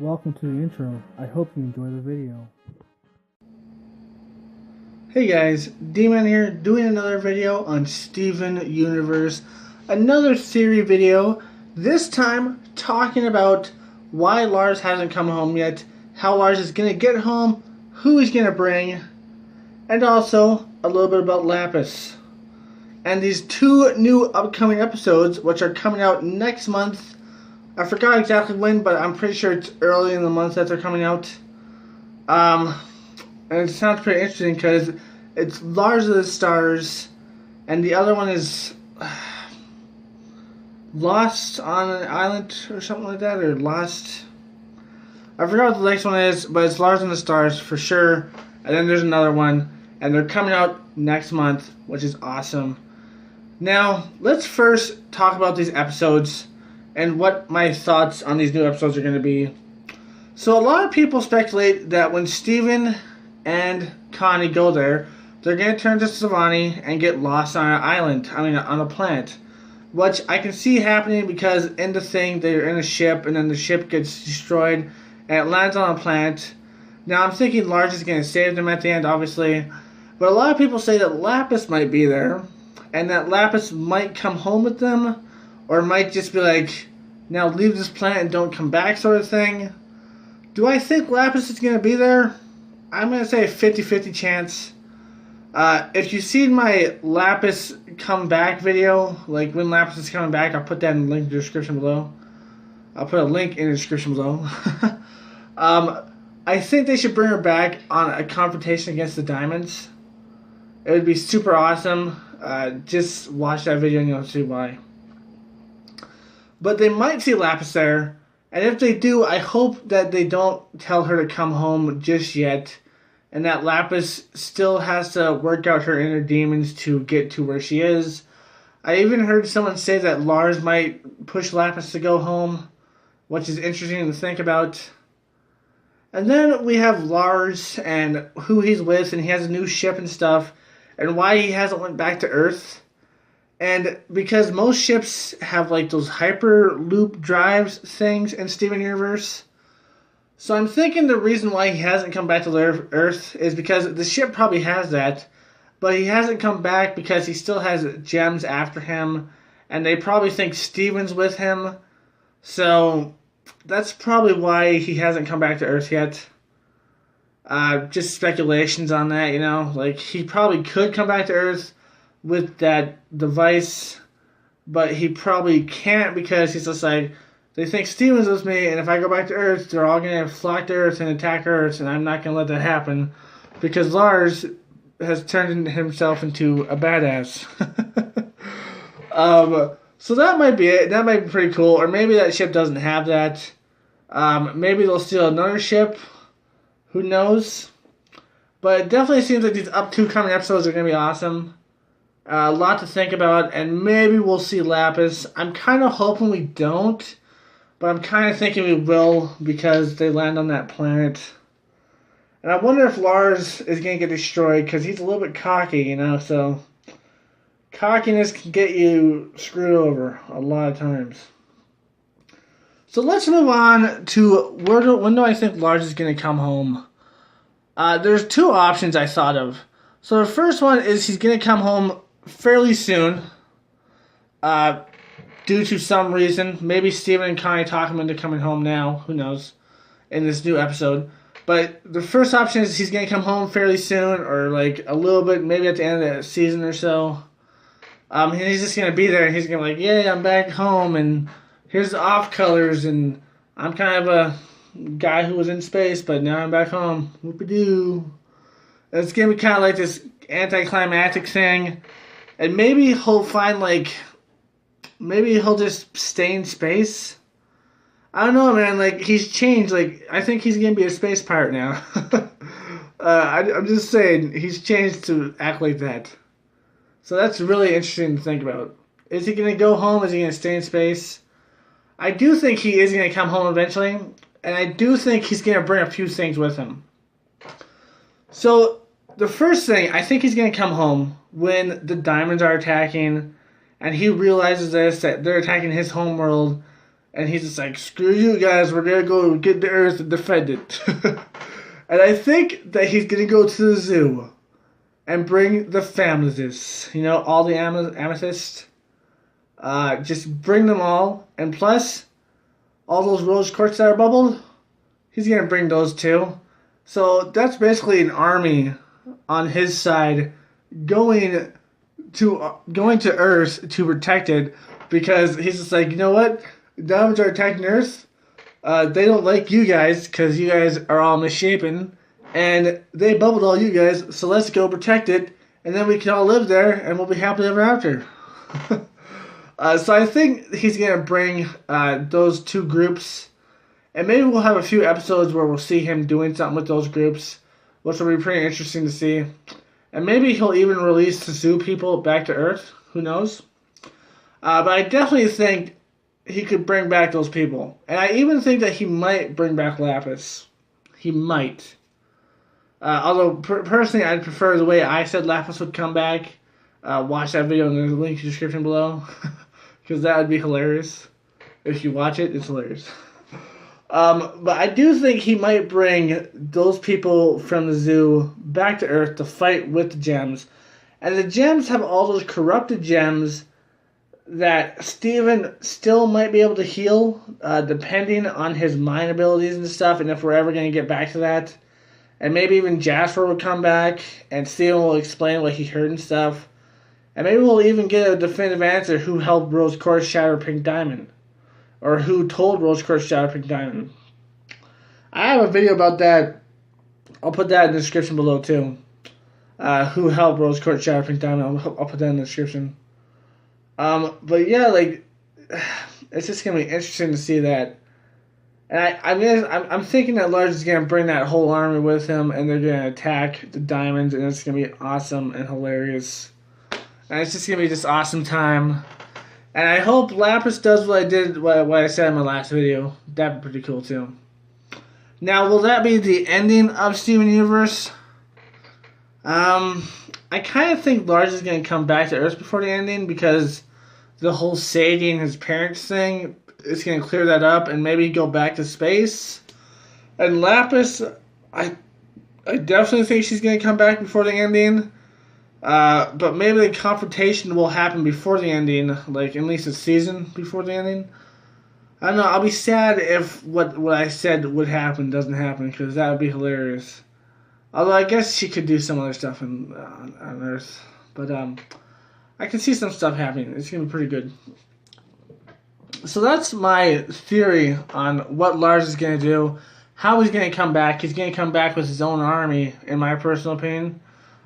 Welcome to the intro. I hope you enjoy the video. Hey guys, D-Man here, doing another video on Steven Universe. Another theory video, this time talking about why Lars hasn't come home yet, how Lars is going to get home, who he's going to bring, and also a little bit about Lapis. And these two new upcoming episodes, which are coming out next month. I forgot exactly when, but I'm pretty sure it's early in the month that they're coming out. And it sounds pretty interesting because it's Lars of the Stars, and the other one is Lost on an Island or something like that, or Lost. I forgot what the next one is, but it's Lars and the Stars for sure. And then there's another one, and they're coming out next month, which is awesome. Now, let's first talk about these episodes and what my thoughts on these new episodes are going to be. So a lot of people speculate that when Steven and Connie go there, they're going to turn to Savani and get lost on an island, on a planet. Which I can see happening because in the thing, they're in a ship and then the ship gets destroyed and it lands on a planet. Now I'm thinking Lars is going to save them at the end, obviously. But a lot of people say that Lapis might be there and that Lapis might come home with them, or might just be like, now leave this planet and don't come back sort of thing. Do I think Lapis is going to be there? I'm going to say a 50-50 chance. If you've seen my Lapis come back video, like when Lapis is coming back, I'll put that in the link in the description below. I'll put a link in the description below. I think they should bring her back on a confrontation against the Diamonds. It would be super awesome. Just watch that video and you'll see why. But they might see Lapis there. And if they do, I hope that they don't tell her to come home just yet. And that Lapis still has to work out her inner demons to get to where she is. I even heard someone say that Lars might push Lapis to go home, which is interesting to think about. And then we have Lars and who he's with, and he has a new ship and stuff, and why he hasn't went back to Earth. And because most ships have like those hyperloop drives things in Steven Universe. So I'm thinking the reason why he hasn't come back to Earth is because the ship probably has that. But he hasn't come back because he still has gems after him. And they probably think Steven's with him. So that's probably why he hasn't come back to Earth yet. Just speculations on that, you know. Like, he probably could come back to Earth with that device, but he probably can't because he's just like, they think Steven's with me, and if I go back to Earth, they're all going to flock to Earth and attack Earth, and I'm not going to let that happen because Lars has turned himself into a badass. So that might be it. That might be pretty cool. Or maybe that ship doesn't have that. Maybe they'll steal another ship. Who knows? But it definitely seems like these upcoming episodes are going to be awesome. A lot to think about, and maybe we'll see Lapis. I'm kind of hoping we don't, but I'm kind of thinking we will because they land on that planet. And I wonder if Lars is going to get destroyed because he's a little bit cocky, you know, so cockiness can get you screwed over a lot of times. So let's move on to when do I think Lars is going to come home? There's two options I thought of. So the first one is he's going to come home fairly soon, due to some reason. Maybe Steven and Connie talk him into coming home now. Who knows? In this new episode. But the first option is he's going to come home fairly soon, or like a little bit, maybe at the end of the season or so. And he's just going to be there, and he's going to be like, yay, I'm back home, and here's the off colors, and I'm kind of a guy who was in space, but now I'm back home. Whoop-a-doo. It's going to be kind of like this anticlimactic thing. And maybe he'll find, like, maybe he'll just stay in space. I don't know, man. Like, he's changed. Like, I think he's going to be a space pirate now. I'm just saying, he's changed to act like that. So that's really interesting to think about. Is he going to go home? Is he going to stay in space? I do think he is going to come home eventually. And I do think he's going to bring a few things with him. So, the first thing, I think he's going to come home when the Diamonds are attacking, and he realizes this, that they're attacking his homeworld, And he's just like, screw you guys, we're gonna go get the Earth and defend it. And I think that he's gonna go to the zoo and bring the families. You know, all the amethysts. Just bring them all. And plus, all those rose quartz that are bubbled, he's gonna bring those too. So that's basically an army on his side going to Earth to protect it, because he's just like, you know what? Diamonds are attacking Earth. They don't like you guys because you guys are all misshapen, and they bubbled all you guys. So let's go protect it, and then we can all live there, and we'll be happily ever after. So I think he's gonna bring those two groups, and maybe we'll have a few episodes where we'll see him doing something with those groups, which will be pretty interesting to see. And maybe he'll even release the zoo people back to Earth. Who knows? But I definitely think he could bring back those people. And I even think that he might bring back Lapis. He might. Although, personally, I'd prefer the way I said Lapis would come back. Watch that video in the link in the description below. Because that would be hilarious. If you watch it, it's hilarious. But I do think he might bring those people from the zoo back to Earth to fight with the gems. And the gems have all those corrupted gems that Steven still might be able to heal, depending on his mind abilities and stuff, and if we're ever going to get back to that. And maybe even Jasper will come back, and Steven will explain what he heard and stuff. And maybe we'll even get a definitive answer who helped Rose Quartz shatter Pink Diamond. Or who told Rose Quartz shatter Pink Diamond. I have a video about that. I'll put that in the description below too. Who helped Rose Quartz shatter Pink Diamond. I'll put that in the description. But yeah, like, it's just gonna be interesting to see that. And I'm thinking that Lars is gonna bring that whole army with him, and they're gonna attack the diamonds, and it's gonna be awesome and hilarious. And it's just gonna be this awesome time. And I hope Lapis does what I said in my last video. That'd be pretty cool too. Now, will that be the ending of Steven Universe? I kind of think Lars is going to come back to Earth before the ending, because the whole Sadie and his parents thing is going to clear that up, and maybe go back to space. And Lapis, I definitely think she's going to come back before the ending. But maybe the confrontation will happen before the ending, like at least a season before the ending. I don't know, I'll be sad if what I said would happen doesn't happen, because that would be hilarious. Although I guess she could do some other stuff on Earth. But I can see some stuff happening. It's going to be pretty good. So that's my theory on what Lars is going to do, how he's going to come back. He's going to come back with his own army, in my personal opinion.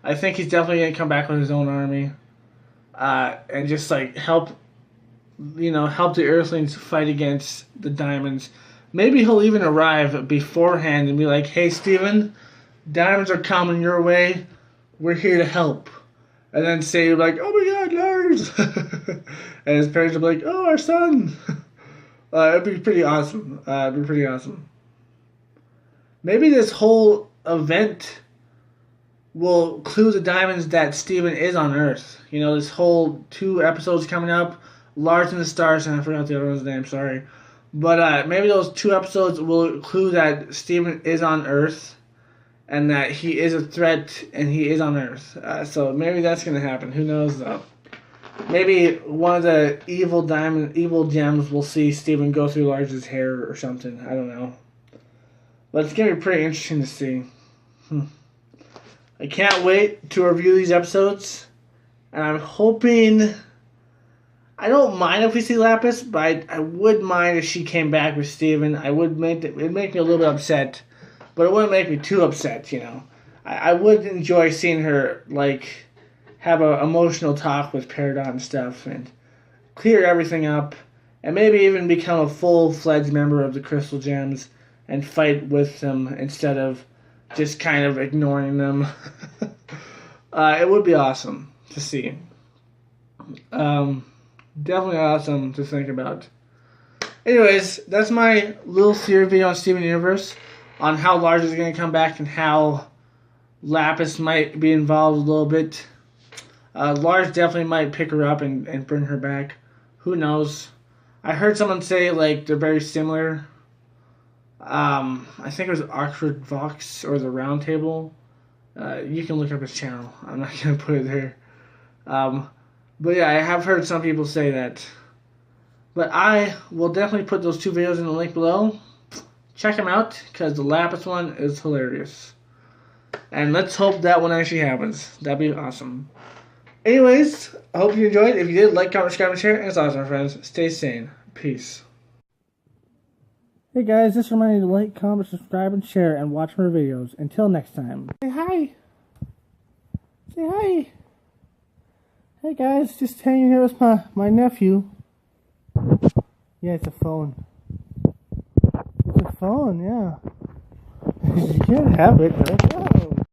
I think he's definitely going to come back with his own army. And just like help the Earthlings fight against the diamonds. Maybe he'll even arrive beforehand and be like, hey, Steven, diamonds are coming your way. We're here to help. And then say, like, oh my God, Lars. And his parents will be like, oh, our son. It'd be pretty awesome. Maybe this whole event will clue the diamonds that Steven is on Earth. You know, this whole 2 episodes coming up, Lars and the Stars, and I forgot the other one's name, sorry. But maybe those 2 episodes will clue that Steven is on Earth, and that he is a threat, and he is on Earth. So maybe that's going to happen. Who knows, though? Maybe one of the evil gems will see Steven go through Lars's hair or something. I don't know. But it's going to be pretty interesting to see. I can't wait to review these episodes. And I'm hoping... I don't mind if we see Lapis, but I would mind if she came back with Steven. It'd make me a little bit upset. But it wouldn't make me too upset, you know. I would enjoy seeing her, like, have an emotional talk with Peridot and stuff. And clear everything up. And maybe even become a full-fledged member of the Crystal Gems. And fight with them instead of just kind of ignoring them. It would be awesome to see. Definitely awesome to think about. Anyways, that's my little theory video on Steven Universe, on how Lars is going to come back and how Lapis might be involved a little bit. Lars definitely might pick her up and bring her back. Who knows? I heard someone say like they're very similar. I think it was Oxford Vox or the Round Table. You can look up his channel. I'm not gonna put it there. But yeah, I have heard some people say that. But I will definitely put those 2 videos in the link below. Check them out because the Lapis one is hilarious. And let's hope that one actually happens. That'd be awesome. Anyways, I hope you enjoyed. If you did, like, comment, subscribe, and share. And as always, my friends, stay sane. Peace. Hey guys, just remind you to like, comment, subscribe, and share, and watch more videos. Until next time. Say hi. Say hi. Hey guys, just hanging here with my nephew. Yeah, it's a phone. It's a phone, yeah. You can't have it, right? Oh.